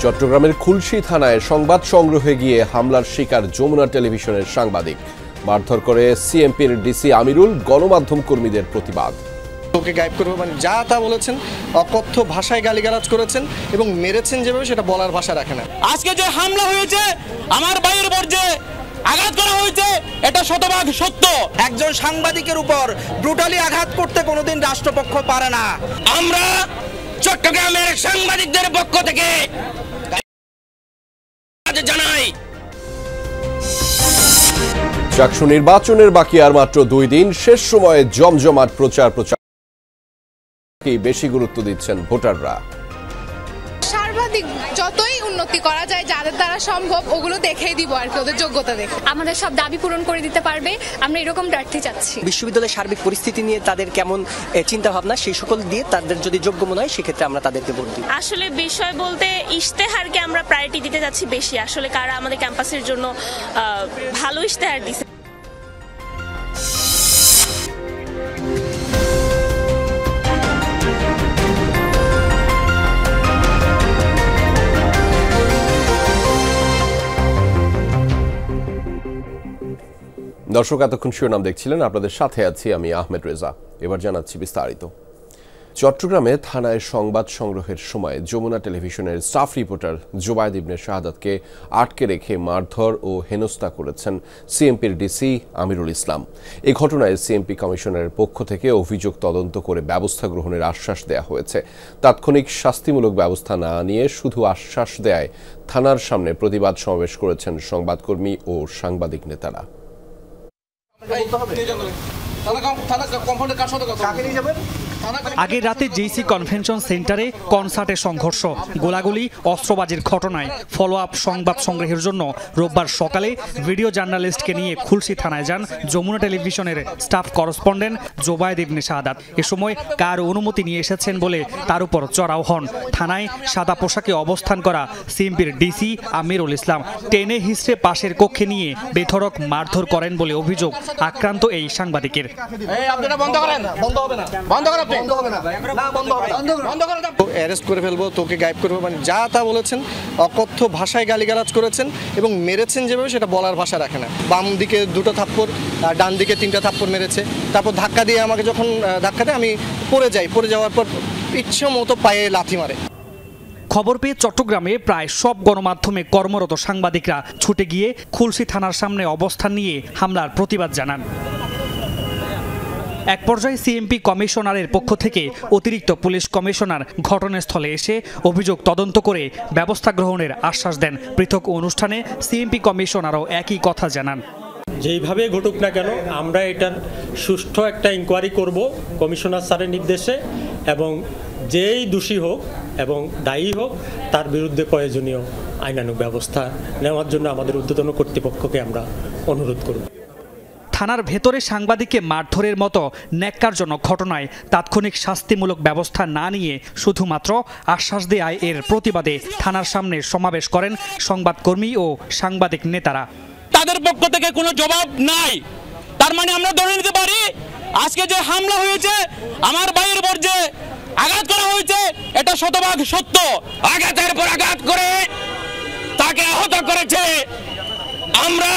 চট্টগ্রামের খুলশী থানায় সংবাদ সংগ্রহে গিয়ে হামলার শিকার যমুনা টেলিভিশনের সাংবাদিক। মারধর করে সিএমপির ডিসি আমিরুল, গণমাধ্যম কর্মীদের প্রতিবাদ। ওকে গায়েব করবো মানে যা তা বলেছেন, অকথ্য ভাষায় গালিগালাজ করেছেন এবং মেরেছেন যেভাবে সেটা বলার ভাষা রাখে না। আজকে যে হামলা হয়েছে আমার ভাইয়ের উপর যে আঘাত করা হয়েছে এটা শতভাগ সত্য। একজন সাংবাদিকের উপর ব্রুটালি আঘাত করতে কোনোদিন রাষ্ট্রপক্ষ পারে না। আমরা চট্টগ্রামের সাংবাদিকদের পক্ষ থেকে জানাই, চাকসু নির্বাচনের বাকি আর মাত্র 2 দিন। শেষ সময়ে জমজমাট প্রচার বেশি গুরুত্ব দিচ্ছেন ভোটাররা। সার্বাধিক যতই উন্নতি করা যায় যাদের দ্বারা সম্ভব ওগুলো দেখেই দিব আর কি, ওদের যোগ্যতা দেখে আমাদের সব দাবি পূরণ করে দিতে পারবে, আমরা এরকম প্রার্থী চাচ্ছি। বিশ্ববিদ্যালয়ের সার্বিক পরিস্থিতি নিয়ে তাদের কেমন চিন্তা ভাবনা, সেই সকল দিয়ে তাদের যদি যোগ্য মনে হয় সেক্ষেত্রে আমরা তাদেরকে ভোট দিই। আসলে বিষয় বলতে ইশতেহারকে আমরা প্রায়োরিটি দিতে যাচ্ছি বেশি। আসলে কারা আমাদের ক্যাম্পাসের জন্য ভালো ইশতেহার দিচ্ছে। দর্শক, এতক্ষণ শিরোনাম দেখছিলেন, আপনাদের সাথে আছি আমি আহমেদ রেজা। এবার জানাচ্ছি বিস্তারিত। চট্টগ্রামে থানায় সংবাদ সংগ্রহের সময় যমুনা টেলিভিশনের স্টাফ রিপোর্টার জোবায়েদ ইবনে শাহাদাতকে আটকে রেখে মারধর ও হেনস্থা করেছেন সিএমপির ডিসি আমিরুল ইসলাম। এই ঘটনায় সিএমপি কমিশনারের পক্ষ থেকে অভিযোগ তদন্ত করে ব্যবস্থা গ্রহণের আশ্বাস দেয়া হয়েছে। তাৎক্ষণিক শাস্তিমূলক ব্যবস্থা না নিয়ে শুধু আশ্বাস দেয় থানার সামনে প্রতিবাদ সমাবেশ করেছেন সংবাদকর্মী ও সাংবাদিক নেতারা। আগের রাতে জেসি কনভেনশন সেন্টারে কনসার্টে সংঘর্ষ, গোলাগুলি, অস্ত্রবাজির ঘটনায় ফলো আপ সংবাদ সংগ্রহের জন্য রোববার সকালে ভিডিও জার্নালিস্টকে নিয়ে খুলশী থানায় যান যমুনা টেলিভিশনের স্টাফ করেসপন্ডেন্ট জোবায়েদ ইবনে শাহাদাত। এ সময় কার অনুমতি নিয়ে এসেছেন বলে তার উপর চড়াও হন। থানায় সাদা পোশাকে অবস্থান করা সিএমপির ডিসি আমিরুল ইসলাম টেনে হিস্ট্রে পাশের কক্ষে নিয়ে বেধড়ক মারধর করেন বলে অভিযোগ আক্রান্ত এই সাংবাদিকের। অ্যারেস্ট করে ফেলবো, তোকে গায়েব করবো মানে যা তা বলেছেন, অকথ্য ভাষায় গালিগালাজ করেছেন এবং মেরেছেন যেভাবে সেটা বলার ভাষা রাখে না। বাম দিকে 2টা থাপ্পড়, ডান দিকে 3টা থাপ্পড় মেরেছে। তারপর ধাক্কা দিয়ে আমাকে যখন ধাক্কা দেয় আমি পড়ে যাই, পড়ে যাওয়ার পর ইচ্ছে মতো পায়ে লাথি মারে। খবর পেয়ে চট্টগ্রামে প্রায় সব গণমাধ্যমে কর্মরত সাংবাদিকরা ছুটে গিয়ে খুলশী থানার সামনে অবস্থান নিয়ে হামলার প্রতিবাদ জানান। এক পর্যায়ে সিএমপি কমিশনারের পক্ষ থেকে অতিরিক্ত পুলিশ কমিশনার ঘটনাস্থলে এসে অভিযোগ তদন্ত করে ব্যবস্থা গ্রহণের আশ্বাস দেন। পৃথক অনুষ্ঠানে সিএমপি কমিশনারও একই কথা জানান। যেইভাবে ঘটুক না কেন আমরা এটার সুষ্ঠু একটা ইনকোয়ারি করব কমিশনার স্যারের নির্দেশে, এবং যেই দোষী হোক এবং দায়ী হোক তার বিরুদ্ধে প্রয়োজনীয় আইনানুগ ব্যবস্থা নেওয়ার জন্য আমাদের ঊর্ধ্বতন কর্তৃপক্ষকে আমরা অনুরোধ করব। থানার ভেতরে সাংবাদিককে মারধরের মতো ন্যাক্কারজনক ঘটনায় তাৎক্ষণিক শাস্তিমূলক ব্যবস্থা না নিয়ে শুধুমাত্র আশ্বাস দেয় এর প্রতিবাদে থানার সামনে সমাবেশ করেন সংবাদকর্মী ও সাংবাদিক নেতারা। তাদের পক্ষ থেকে কোনো জবাব নাই, তার মানে আমরা ধরে নিতে পারি আজকে যে হামলা হয়েছে আমার ভাইয়ের উপর যে আঘাত করা হয়েছে এটা শতভাগ সত্য। আঘাতের পর আঘাত করে তাকে আহত করেছে। আমরা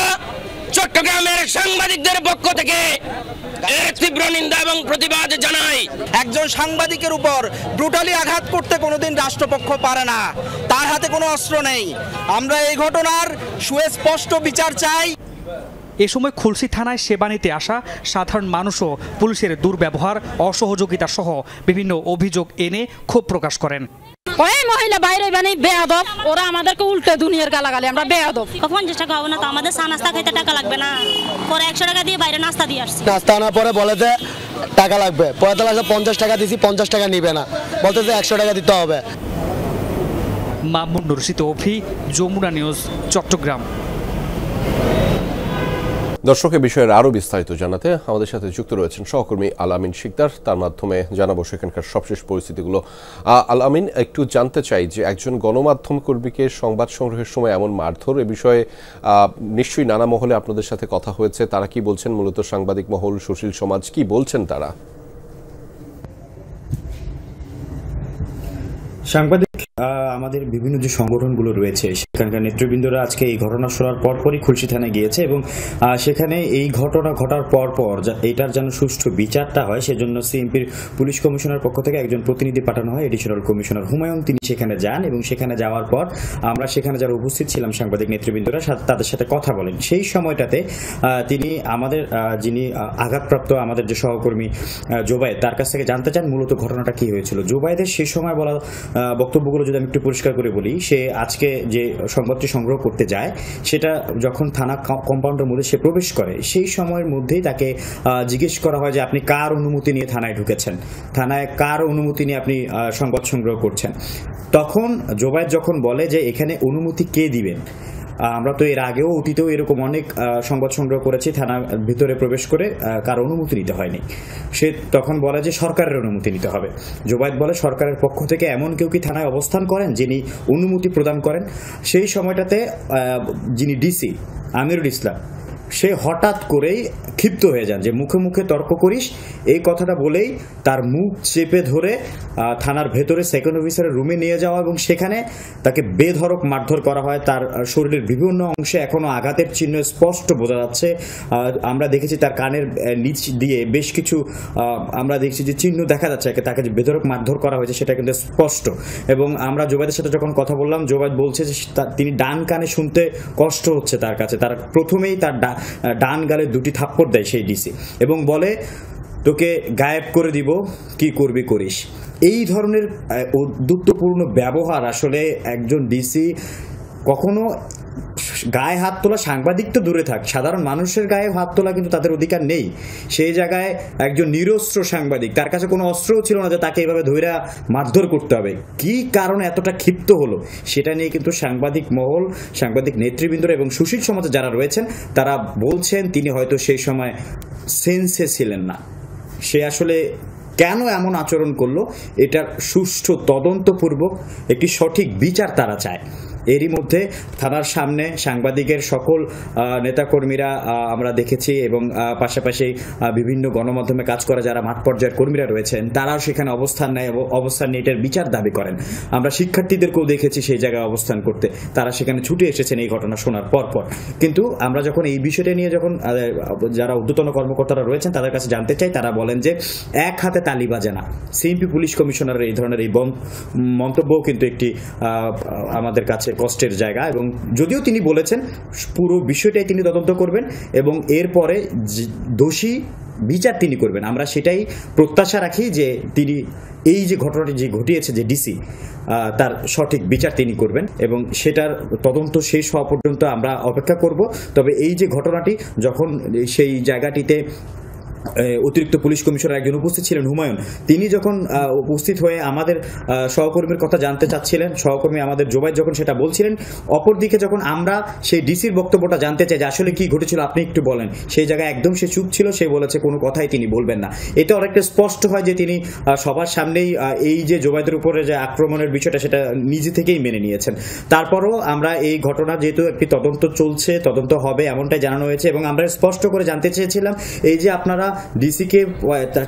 চট্টগ্রামের সাংবাদিকদের পক্ষ থেকে তীব্র নিন্দা এবং প্রতিবাদ জানাই। একজন সাংবাদিকের উপর ব্রুটালি আঘাত করতে কোনোদিন রাষ্ট্রপক্ষ পারে না, তার হাতে কোনো অস্ত্র নেই। আমরা এই ঘটনার সুস্পষ্ট বিচার চাই। এ সময় খুলশী থানায় সেবা নিতে আসা সাধারণ মানুষও পুলিশের দুর্ব্যবহার, অসহযোগিতা সহ বিভিন্ন অভিযোগ এনে ক্ষোভ প্রকাশ করেন। ওই মহিলা বাইরে মানে বেয়াদব, ওরা আমাদেরকে উল্টে দুনিয়ার গালাগালি, আমরা বেয়াদব। 50 টাকা হবে না তো, আমাদের চা নাস্তা খাইতে টাকা লাগবে না, পরে 100 টাকা দিয়ে বাইরে নাস্তা দিয়ে আসছি। নাস্তা আনার পরে বলে যে টাকা লাগবে, পরে তো লাগছে 50 টাকা দিছি, 50 টাকা নিবে না, বলতে যে 100 টাকা দিতে হবে। মামুন রশিদ অভি, যমুনা নিউজ, চট্টগ্রাম। দর্শক, এ বিষয়ের আরও বিস্তারিত জানাতে আমাদের সাথে যুক্ত রয়েছেন সহকর্মী আল-আমিন শিকদার। তার মাধ্যমে জানাবো সেখানকার সবশেষ পরিস্থিতিগুলো। আল-আমিন, একটু জানতে চাই যে একজন গণমাধ্যম কর্মীকে সংবাদ সংগ্রহের সময় এমন মারধর, এ বিষয়ে নিশ্চয়ই নানা মহলে আপনাদের সাথে কথা হয়েছে। তারা কি বলছেন, মূলত সাংবাদিক মহল, সুশীল সমাজ কি বলছেন তারা? সাংবাদিক আমাদের বিভিন্ন যে সংগঠনগুলো রয়েছে সেখানকার নেতৃবৃন্দরা আজকে এই ঘটনা শোনার পরপরই খুলশী থানায় গিয়েছে এবং সেখানে এই ঘটনা ঘটার পর এটার যেন সুষ্ঠু বিচারটা হয় সেজন্য সিএমপির পুলিশ কমিশনার পক্ষ থেকে একজন প্রতিনিধি পাঠানো হয়, এডিশনাল কমিশনার হুমায়ুন। তিনি সেখানে যান এবং সেখানে যাওয়ার পর আমরা সেখানে যারা উপস্থিত ছিলাম সাংবাদিক নেতৃবৃন্দরা তাদের সাথে কথা বলেন। সেই সময়টাতে তিনি আমাদের যিনি আঘাতপ্রাপ্ত আমাদের যে সহকর্মী জোবায়েদ তার কাছ থেকে জানতে চান মূলত ঘটনাটা কি হয়েছিল। জোবায়েদের সেই সময় বলা বক্তব্যগুলো যদি আমি একটু পরিষ্কার করে বলি, সে আজকে যে সংবাদটি সংগ্রহ করতে যায় সেটা যখন থানা কম্পাউন্ডের মধ্যে সে প্রবেশ করে সেই সময়ের মধ্যেই তাকে জিজ্ঞেস করা হয় যে আপনি কার অনুমতি নিয়ে থানায় ঢুকেছেন, থানায় কার অনুমতি নিয়ে আপনি সংবাদ সংগ্রহ করছেন। তখন জোবায়েদ যখন বলে যে এখানে অনুমতি কে দিবেন, আমরা তো এর আগেও অতীতেও এরকম অনেক সংবাদ সংগ্রহ করেছি, থানার ভিতরে প্রবেশ করে কার অনুমতি নিতে হয়নি। সে তখন বলে যে সরকারের অনুমতি নিতে হবে। জোবায়েদ বলে সরকারের পক্ষ থেকে এমন কেউ কি থানায় অবস্থান করেন যিনি অনুমতি প্রদান করেন? সেই সময়টাতে যিনি ডিসি আমিরুল ইসলাম সে হঠাৎ করেই ক্ষিপ্ত হয়ে যান যে মুখে মুখে তর্ক করিস, এই কথাটা বলেই তার মুখ চেপে ধরে থানার ভেতরে সেকেন্ড অফিসারের রুমে নিয়ে যাওয়া এবং সেখানে তাকে বেধড়ক মারধর করা হয়। তার শরীরের বিভিন্ন অংশে এখনো আঘাতের চিহ্ন স্পষ্ট বোঝা যাচ্ছে। আমরা দেখেছি তার কানের নিচ দিয়ে বেশ কিছু আমরা দেখছি যে চিহ্ন দেখা যাচ্ছে, তাকে যে বেধড়ক মারধর করা হয়েছে সেটা কিন্তু স্পষ্ট। এবং আমরা জোবায়েদের সাথে যখন কথা বললাম, জোবায়েদ বলছে যে তিনি ডান কানে শুনতে কষ্ট হচ্ছে তার কাছে। তার প্রথমেই তার ডান গালে 2টি থাপ্পড় দেয় সেই ডিসি এবং বলে তোকে গায়েব করে দিব, কি করবি করিস। এই ধরনের উদ্যুক্তপূর্ণ ব্যবহার আসলে একজন ডিসি কখনো গায়ে হাত তোলা, সাংবাদিক তো দূরে থাক, সাধারণ মানুষের গায়ে হাত তোলা কিন্তু তাদের অধিকার নেই। সেই জায়গায় একজন নিরস্ত্র সাংবাদিক, তার কাছে কোনো অস্ত্রও ছিল না যে তাকে এভাবে ধইরা মারধর করতে হবে। কি কারণে এতটা ক্ষিপ্ত হলো সেটা নিয়ে কিন্তু সাংবাদিক মহল, সাংবাদিক নেতৃবৃন্দ এবং সুশীল সমাজে যারা রয়েছেন তারা বলছেন তিনি হয়তো সেই সময় সেন্সে ছিলেন না। সে আসলে কেন এমন আচরণ করলো এটার সুষ্ঠু তদন্তপূর্বক একটি সঠিক বিচার তারা চায়। এরই মধ্যে থানার সামনে সাংবাদিকের সকল নেতাকর্মীরা আমরা দেখেছি এবং পাশাপাশি বিভিন্ন গণমাধ্যমে কাজ করা যারা মাঠ পর্যায়ের কর্মীরা রয়েছেন তারাও সেখানে অবস্থান নেয় এবং অবস্থান নিয়ে এটার বিচার দাবি করেন। আমরা শিক্ষার্থীদেরকেও দেখেছি সেই জায়গায় অবস্থান করতে, তারা সেখানে ছুটে এসেছেন এই ঘটনা শোনার পর। কিন্তু আমরা যখন এই বিষয়টা নিয়ে যখন যারা ঊর্ধ্বতন কর্মকর্তারা রয়েছেন তাদের কাছে জানতে চাই, তারা বলেন যে এক হাতে তালি বাজে না। সিএমপি পুলিশ কমিশনারের এই ধরনের এই মন্তব্যও কিন্তু একটি আমাদের কাছে কষ্টের জায়গা এবং যদিও তিনি বলেছেন পুরো বিষয়টাই তিনি তদন্ত করবেন এবং এরপরে দোষী বিচার তিনি করবেন। আমরা সেটাই প্রত্যাশা রাখি যে তিনি এই যে ঘটনাটি যে ঘটিয়েছে যে ডিসি তার সঠিক বিচার তিনি করবেন এবং সেটার তদন্ত শেষ হওয়া পর্যন্ত আমরা অপেক্ষা করব। তবে এই যে ঘটনাটি যখন সেই জায়গাটিতে অতিরিক্ত পুলিশ কমিশনার একজন উপস্থিত ছিলেন হুমায়ুন, তিনি যখন উপস্থিত হয়ে আমাদের সহকর্মীর কথা জানতে চাচ্ছিলেন, সহকর্মী আমাদের জোবায়েদ যখন সেটা বলছিলেন, অপরদিকে যখন আমরা সেই ডিসির বক্তব্যটা জানতে চাই যে আসলে কি ঘটেছিল আপনি একটু বলেন, সেই জায়গায় একদম সে চুপ ছিল, সে বলেছে কোনো কথাই তিনি বলবেন না। এটা অনেকটা স্পষ্ট হয় যে তিনি সবার সামনেই এই যে জোবায়েদের উপরে যে আক্রমণের বিষয়টা সেটা নিজে থেকেই মেনে নিয়েছেন। তারপরও আমরা এই ঘটনা যেহেতু একটি তদন্ত চলছে, তদন্ত হবে এমনটাই জানানো হয়েছে এবং আমরা স্পষ্ট করে জানতে চেয়েছিলাম এই যে আপনারা ডিসিকে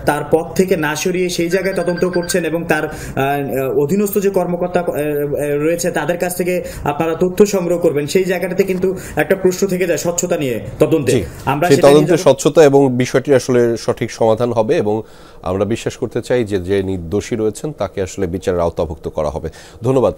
তার পদ থেকে না সরিয়ে সেই জায়গায় তদন্ত করছেন এবং তার অধীনস্থ যে কর্মকর্তা রয়েছে তাদের কাছ থেকে আপনারা তথ্য সংগ্রহ করবেন, সেই জায়গাটাতে কিন্তু একটা প্রশ্ন থেকে যায় স্বচ্ছতা নিয়ে তদন্তে। আমরা সেই তদন্তের স্বচ্ছতা এবং বিষয়টি আসলে সঠিক সমাধান হবে এবং আমরা বিশ্বাস করতে চাই যে যে নির্দোষী রয়েছেন তাকে আসলে বিচারের আওতাভুক্ত করা হবে। ধন্যবাদ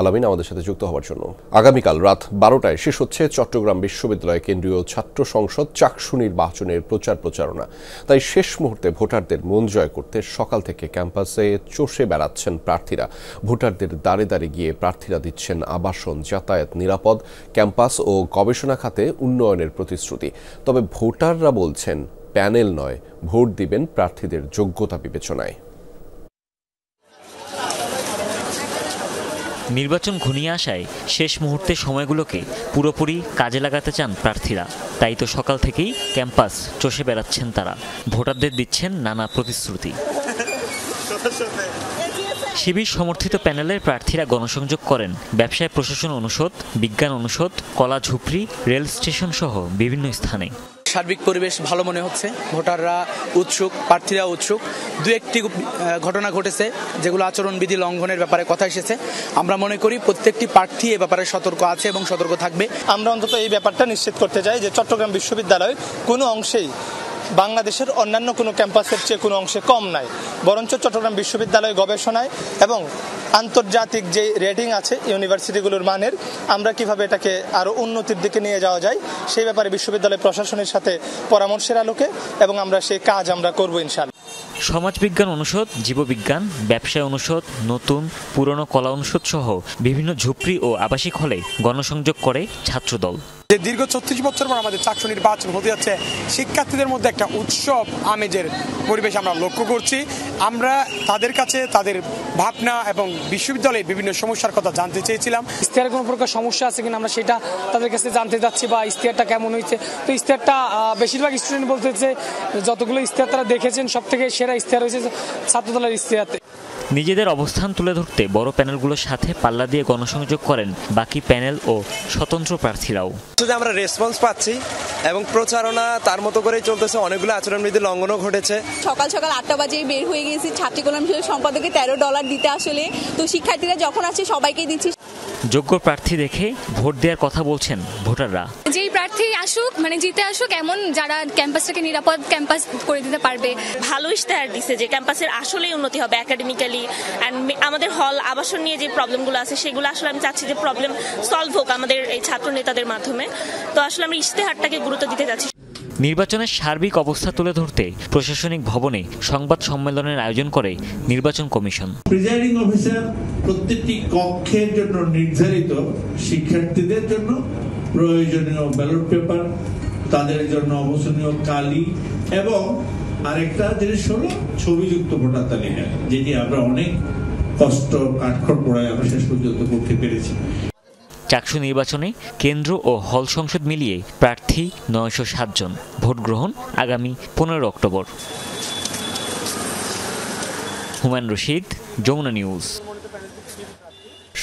আলামিন আমাদের সাথে যুক্ত হওয়ার জন্য। আগামীকাল রাত 12টায় শেষ হচ্ছে চট্টগ্রাম বিশ্ববিদ্যালয় কেন্দ্রীয় ছাত্র সংসদ চাকসু নির্বাচনের প্রচারণা। তাই শেষ মুহূর্তে ভোটারদের মন জয় করতে সকাল থেকে ক্যাম্পাসে চষে বেড়াচ্ছেন প্রার্থীরা। ভোটারদের দাঁড়ে দাঁড়িয়ে গিয়ে প্রার্থীরা দিচ্ছেন আবাসন, যাতায়াত, নিরাপদ ক্যাম্পাস ও গবেষণা খাতে উন্নয়নের প্রতিশ্রুতি। তবে ভোটাররা বলছেন প্যানেল নয়, ভোট দিবেন প্রার্থীদের যোগ্যতা বিবেচনায়। নির্বাচন ঘনিয়ে আসায় শেষ মুহূর্তের সময়গুলোকে পুরোপুরি কাজে লাগাতে চান প্রার্থীরা। তাই তো সকাল থেকেই ক্যাম্পাস চষে বেড়াচ্ছেন তারা, ভোটারদের দিচ্ছেন নানা প্রতিশ্রুতি। শিবির সমর্থিত প্যানেলের প্রার্থীরা গণসংযোগ করেন ব্যবসায় প্রশাসন অনুষদ, বিজ্ঞান অনুষদ, কলা ঝুপড়ি, রেল স্টেশন সহ বিভিন্ন স্থানে। সার্বিক পরিবেশ ভালো মনে হচ্ছে। ভোটাররা উৎসুক, প্রার্থীরা উৎসুক। দু একটি ঘটনা ঘটেছে যেগুলো আচরণবিধি লঙ্ঘনের ব্যাপারে কথা এসেছে। আমরা মনে করি প্রত্যেকটি প্রার্থী এ ব্যাপারে সতর্ক আছে এবং সতর্ক থাকবে। আমরা অন্তত এই ব্যাপারটা নিশ্চিত করতে চাই যে চট্টগ্রাম বিশ্ববিদ্যালয় কোনো অংশেই বাংলাদেশের অন্যান্য কোনো ক্যাম্পাসের চেয়ে কোনো অংশে কম নাই, বরঞ্চ চট্টগ্রাম বিশ্ববিদ্যালয় গবেষণায় এবং আন্তর্জাতিক যে রেটিং আছে ইউনিভার্সিটিগুলোর মানের, আমরা কিভাবে এটাকে আরও উন্নতির দিকে নিয়ে যাওয়া যায় সেই ব্যাপারে বিশ্ববিদ্যালয় প্রশাসনের সাথে পরামর্শের আলোকে এবং আমরা সেই কাজ আমরা করবো ইনশাআল্লাহ। সমাজবিজ্ঞান অনুষদ, জীববিজ্ঞান, ব্যবসায় অনুষদ, নতুন পুরনো কলা অনুষদ সহ বিভিন্ন ঝুপড়ি ও আবাসিক হলে গণসংযোগ করে ছাত্রদল। যে দীর্ঘ 36 বছর পর আমাদের চাকসু নির্বাচন হতে যাচ্ছে, শিক্ষার্থীদের মধ্যে একটা উৎসব আমেজের পরিবেশ আমরা লক্ষ্য করছি। আমরা তাদের কাছে তাদের ভাবনা এবং বিশ্ববিদ্যালয়ের বিভিন্ন সমস্যার কথা জানতে চেয়েছিলাম। ইশতেহারে কোনো প্রকার সমস্যা আছে কিনা আমরা সেটা তাদের কাছে জানতে যাচ্ছি, বা ইশতেহারটা কেমন হয়েছে। তো ইশতেহারটা বেশিরভাগ স্টুডেন্ট বলতেছে যতগুলো ইশতেহার তারা দেখেছেন সব থেকে সেরা ইশতেহার হয়েছে ছাত্রদলের ইশতেহার। নিজেদের অবস্থান তুলে ধরতে বড় প্যানেলগুলোর সাথে পাল্লা দিয়ে গণসংযোগ করেন বাকি প্যানেল ও স্বতন্ত্র প্রার্থীরাও। আমরা রেসপন্স পাচ্ছি এবং প্রচারণা তার মতো করেই চলতেছে। অনেকগুলো আচরণবিধি লঙ্ঘনও ঘটেছে। সকাল 8টা বাজে বের হয়ে গেছি ছাত্রী কল্যাণ সম্পাদকে $13 দিতে। আসলে তো শিক্ষার্থীরা যখন আসছে সবাইকে দিচ্ছি। যোগ্য প্রার্থী দেখে ভোট দেওয়ার কথা বলছেন ভোটাররা। যেই প্রার্থী আসুক, মানে জিতে আসুক, এমন যারা ক্যাম্পাসটাকে নিরাপদ ক্যাম্পাস করে দিতে পারবে। ভালো ইশতেহার দিছে যে ক্যাম্পাসের আসলেই উন্নতি হবে একাডেমিক্যালি, অ্যান্ড আমাদের হল আবাসন নিয়ে যে প্রবলেমগুলো আছে সেগুলো আসলে আমি চাচ্ছি যে প্রবলেম সলভ হোক আমাদের এই ছাত্র নেতাদের মাধ্যমে। তো আসলে আমরা ইশতেহারটাকে গুরুত্ব দিতে যাচ্ছি। নির্বাচনের সার্বিক অবস্থা তুলে ধরতে প্রশাসনিক ভবনে সংবাদ সম্মেলনের আয়োজন করে নির্বাচন কমিশন। প্রিজাইডিং অফিসার প্রত্যেকটি কক্ষের জন্য নির্ধারিত শিক্ষার্থীদের জন্য প্রয়োজনীয় ব্যালট পেপার, তাদের জন্য অবসনীয় কালি এবং আরেকটা জিনিস হলো ছবিযুক্ত ভোটার তালিকা, যেটি আমরা অনেক কষ্ট কাঠখড় পোড়ায় আমরা শেষ পর্যন্ত করতে পেরেছি। চাকসু নির্বাচনে কেন্দ্র ও হল সংসদ মিলিয়ে প্রার্থী 907 জন। ভোট গ্রহণ আগামী 15 অক্টোবর। হুমায়ুন রশিদ, যমুনা নিউজ।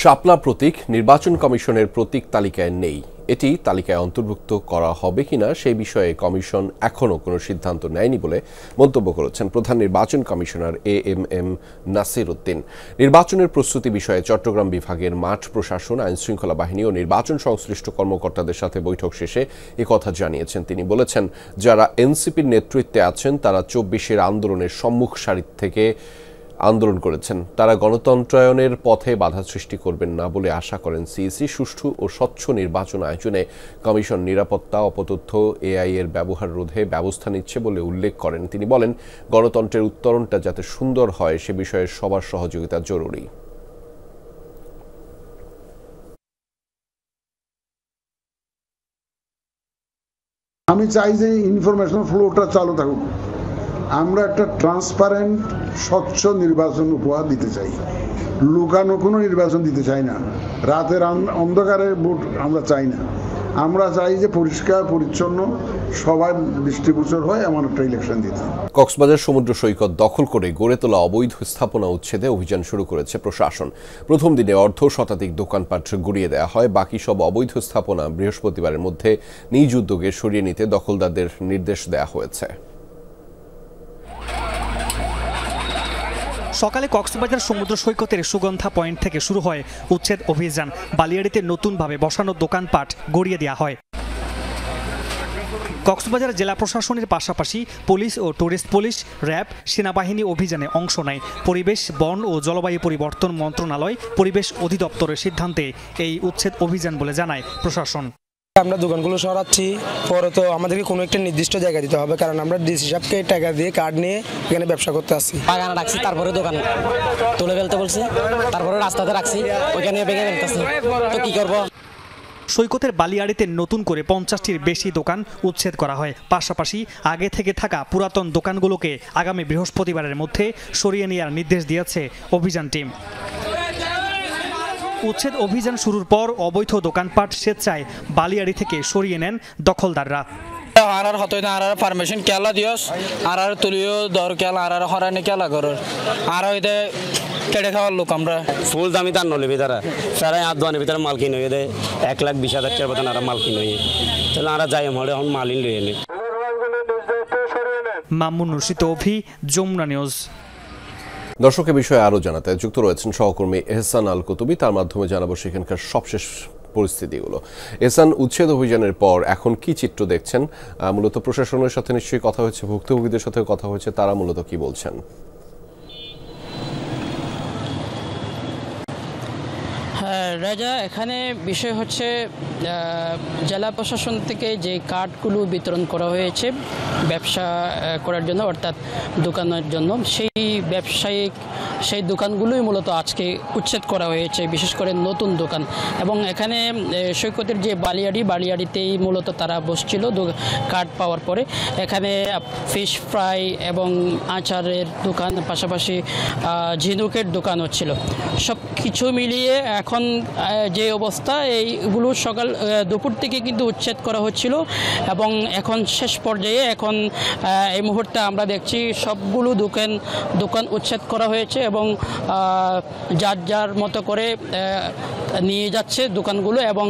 শাপলা প্রতীক নির্বাচন কমিশনের প্রতীক তালিকায় নেই। এটি তালিকায় অন্তর্ভুক্ত করা হবে কিনা সেই বিষয়ে কমিশন এখনও কোনো সিদ্ধান্ত নেয়নি বলে মন্তব্য করেছেন প্রধান নির্বাচন কমিশনার AMM নাসির উদ্দিন। নির্বাচনের প্রস্তুতি বিষয়ে চট্টগ্রাম বিভাগের মাঠ প্রশাসন, আইনশৃঙ্খলা বাহিনী ও নির্বাচন সংশ্লিষ্ট কর্মকর্তাদের সাথে বৈঠক শেষে একথা জানিয়েছেন তিনি। বলেছেন, যারা এনসিপির নেতৃত্বে আছেন তারা 24-এর আন্দোলনের সম্মুখ সারি থেকে আন্দোলন করেছেন। তারা গণতন্ত্রায়নের পথে বাধা সৃষ্টি করবেন না বলে আশা করেন সিইসি। সুষ্ঠু ও স্বচ্ছ নির্বাচন আয়োজনে কমিশন নিরাপত্তা, অপতথ্য, AI এর ব্যবহার রোধে ব্যবস্থা নিচ্ছে বলে উল্লেখ করেন তিনি। বলেন, গণতন্ত্রের উত্তরণটা যাতে সুন্দর হয় সে বিষয়ে সবার সহযোগিতা জরুরি। আমি চাই যে ইনফরমেশন ফ্লোটা চালু থাকুক। আমরা একটা ট্রান্সপারেন্ট, স্বচ্ছ নির্বাচন উপহার দিতে চাই। লুকানো কোনো নির্বাচন দিতে চাই না। রাতের অন্ধকারে ভোট আমরা চাই না। আমরা চাই যে পরিষ্কার পরিচ্ছন্ন সবাই দৃষ্টিগোচর হয় এমন একটা ইলেকশন দিতে। কক্সবাজার সমুদ্র সৈকত দখল করে গড়ে তোলা অবৈধ স্থাপনা উচ্ছেদে অভিযান শুরু করেছে প্রশাসন। প্রথম দিনে অর্ধশতাধিক দোকানপাট গুড়িয়ে দেওয়া হয়। বাকি সব অবৈধ স্থাপনা বৃহস্পতিবারের মধ্যে নিজ উদ্যোগে সরিয়ে নিতে দখলদারদের নির্দেশ দেওয়া হয়েছে। সকালে কক্সবাজার সমুদ্র সৈকতের সুগন্ধা পয়েন্ট থেকে শুরু হয় উচ্ছেদ অভিযান। বালিয়াড়িতে নতুনভাবে বসানো দোকানপাট গড়িয়ে দেওয়া হয়। কক্সবাজার জেলা প্রশাসনের পাশাপাশি পুলিশ ও টুরিস্ট পুলিশ, র্যাব, সেনাবাহিনী অভিযানে অংশ নেয়। পরিবেশ, বন ও জলবায়ু পরিবর্তন মন্ত্রণালয়, পরিবেশ অধিদপ্তরের সিদ্ধান্তে এই উচ্ছেদ অভিযান বলে জানায় প্রশাসন। আমরা দোকানগুলো সরাচ্ছি, পরে তো আমাদেরকে কোনো একটা নির্দিষ্ট জায়গা দিতে হবে, কারণ আমরা ডিসি সাহেবকে টাকা দিয়ে কার্ড নিয়ে এখানে ব্যবসা করতে আসছি। বাগানে রাখছি, তারপরে দোকান তুলে ফেলতে বলছি, তারপরে রাস্তাতে রাখছি, ওইখানে ভেঙে ফেলতেছি, তো কি করবো। সৈকতের বালিয়াড়িতে নতুন করে 50টির বেশি দোকান উচ্ছেদ করা হয়। পাশাপাশি আগে থেকে থাকা পুরাতন দোকানগুলোকে আগামী বৃহস্পতিবারের মধ্যে সরিয়ে নেওয়ার নির্দেশ দিয়েছে অভিযান টিম। উচ্ছেদ অভিযান শুরুর পর অবৈধ দোকানপাট স্বেচ্ছায় বালিয়াড়ি থেকে সরিয়ে নেন দখলদাররা। আর হতই না আর পারমিশন কেলা দিয়স আর তুলিও দর কেলা আর হরানি কেলা করর আর হইতে কেটে খাওয়ার লোক আমরা ফুল দামি তার নলে ভিতরে সারা হাত দোয়ানের ভিতরে মাল কিনে দেয় 1,20,000 টাকার মতন আর মাল কিনে তাহলে আমরা যাই আমাদের এখন মালিন লইয়ে নি। মামুন রশিদ অভি, যমুনা নিউজ। দর্শকের বিষয়ে আরও জানাতে যুক্ত রয়েছেন সহকর্মী এহসান আল কুতুবী। তার মাধ্যমে জানাবো সেখানকার সবশেষ পরিস্থিতিগুলো। এহসান, উচ্ছেদ অভিযানের পর এখন কি চিত্র দেখছেন? মূলত প্রশাসনের সাথে নিশ্চয়ই কথা হয়েছে, ভুক্তভোগীদের সাথে কথা হয়েছে, তারা মূলত কি বলছেন? রাজা, এখানে বিষয় হচ্ছে জেলা প্রশাসন থেকে যে কার্ডগুলো বিতরণ করা হয়েছে ব্যবসা করার জন্য, অর্থাৎ দোকানের জন্য, সেই দোকানগুলোই মূলত আজকে উচ্ছেদ করা হয়েছে, বিশেষ করে নতুন দোকান। এবং এখানে সৈকতের যে বালিয়াড়িতেই মূলত তারা বসছিল কার্ড পাওয়ার পরে। এখানে ফিশ ফ্রাই এবং আচারের দোকান, পাশাপাশি ঝিনুকের দোকান হচ্ছিল। সব কিছু মিলিয়ে এখন যে অবস্থা, এইগুলো দুপুর থেকে কিন্তু উচ্ছেদ করা হচ্ছিল এবং এখন শেষ পর্যায়ে এখন এই মুহূর্তে আমরা দেখছি সবগুলো দোকান উচ্ছেদ করা হয়েছে এবং যার যার মতো করে নিয়ে যাচ্ছে দোকানগুলো। এবং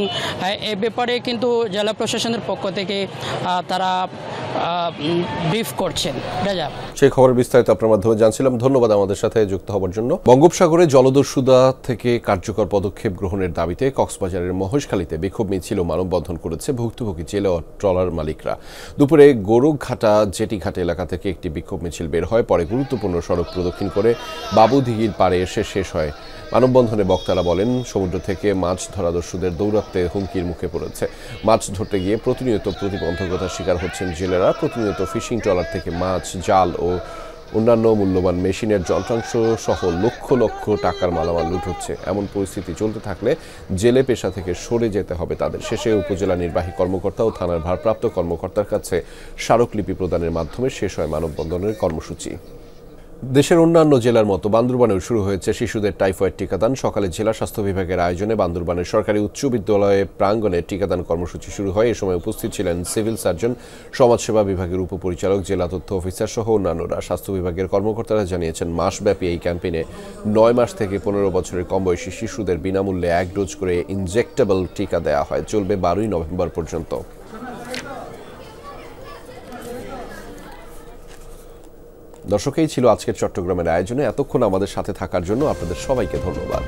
এ ব্যাপারে কিন্তু জেলা প্রশাসনের পক্ষ থেকে তারা ব্রিফ করছেন। রাজা, সেই খবরের বিস্তারিত আপনার মাধ্যমে জানছিলাম। ধন্যবাদ আমাদের সাথে যুক্ত হওয়ার জন্য। বঙ্গোপসাগরে জলদস্যুতা থেকে কার্যকর পদক্ষেপ গ্রহণের দাবিতে কক্সবাজারের মহেশখালীতে বিক্ষোভ মিছিল ও মানববন্ধন করেছে ভুক্তভোগী জেলে ও ট্রলার মালিকরা। দুপুরে গোরখঘাটা জেটিঘাট এলাকা থেকে একটি বিক্ষোভ মিছিল বের হয়, পরে গুরুত্বপূর্ণ সড়ক প্রদক্ষিণ করে বাবুদিঘির পাড়ে এসে শেষ হয়। মানববন্ধনে বক্তারা বলেন, সমুদ্র থেকে মাছ ধরা দস্যুদের দৌরাত্ম্যে হুমকির মুখে পড়েছে। মাছ ধরতে গিয়ে প্রতিনিয়ত প্রতিবন্ধকতার শিকার হচ্ছেন জেলেরা। প্রতিনিয়ত ফিশিং ট্রলার থেকে মাছ, জাল ও অন্যান্য মূল্যবান মেশিনের যন্ত্রাংশ সহ লক্ষ লক্ষ টাকার মালামাল লুট হচ্ছে। এমন পরিস্থিতি চলতে থাকলে জেলে পেশা থেকে সরে যেতে হবে তাদের। শেষে উপজেলা নির্বাহী কর্মকর্তা ও থানার ভারপ্রাপ্ত কর্মকর্তার কাছে স্মারকলিপি প্রদানের মাধ্যমে শেষ হয় মানববন্ধনের কর্মসূচি। দেশের অন্যান্য জেলার মতো বান্দরবানেও শুরু হয়েছে শিশুদের টাইফয়েড টিকাদান। সকালে জেলা স্বাস্থ্য বিভাগের আয়োজনে বান্দরবানের সরকারি উচ্চ বিদ্যালয়ে প্রাঙ্গণে টিকাদান কর্মসূচি শুরু হয়। এ সময় উপস্থিত ছিলেন সিভিল সার্জন, সমাজসেবা বিভাগের উপপরিচালক, জেলা তথ্য অফিসার সহ অন্যান্যরা। স্বাস্থ্য বিভাগের কর্মকর্তারা জানিয়েছেন, মাসব্যাপী এই ক্যাম্পেইনে 9 মাস থেকে 15 বছরের কম বয়সী শিশুদের বিনামূল্যে 1 ডোজ করে ইনজেক্টেবল টিকা দেওয়া হয়। চলবে 12 নভেম্বর পর্যন্ত। দর্শক, এই ছিল আজকের চট্টগ্রামের আয়োজনে। এতক্ষণ আমাদের সাথে থাকার জন্য আপনাদের সবাইকে ধন্যবাদ।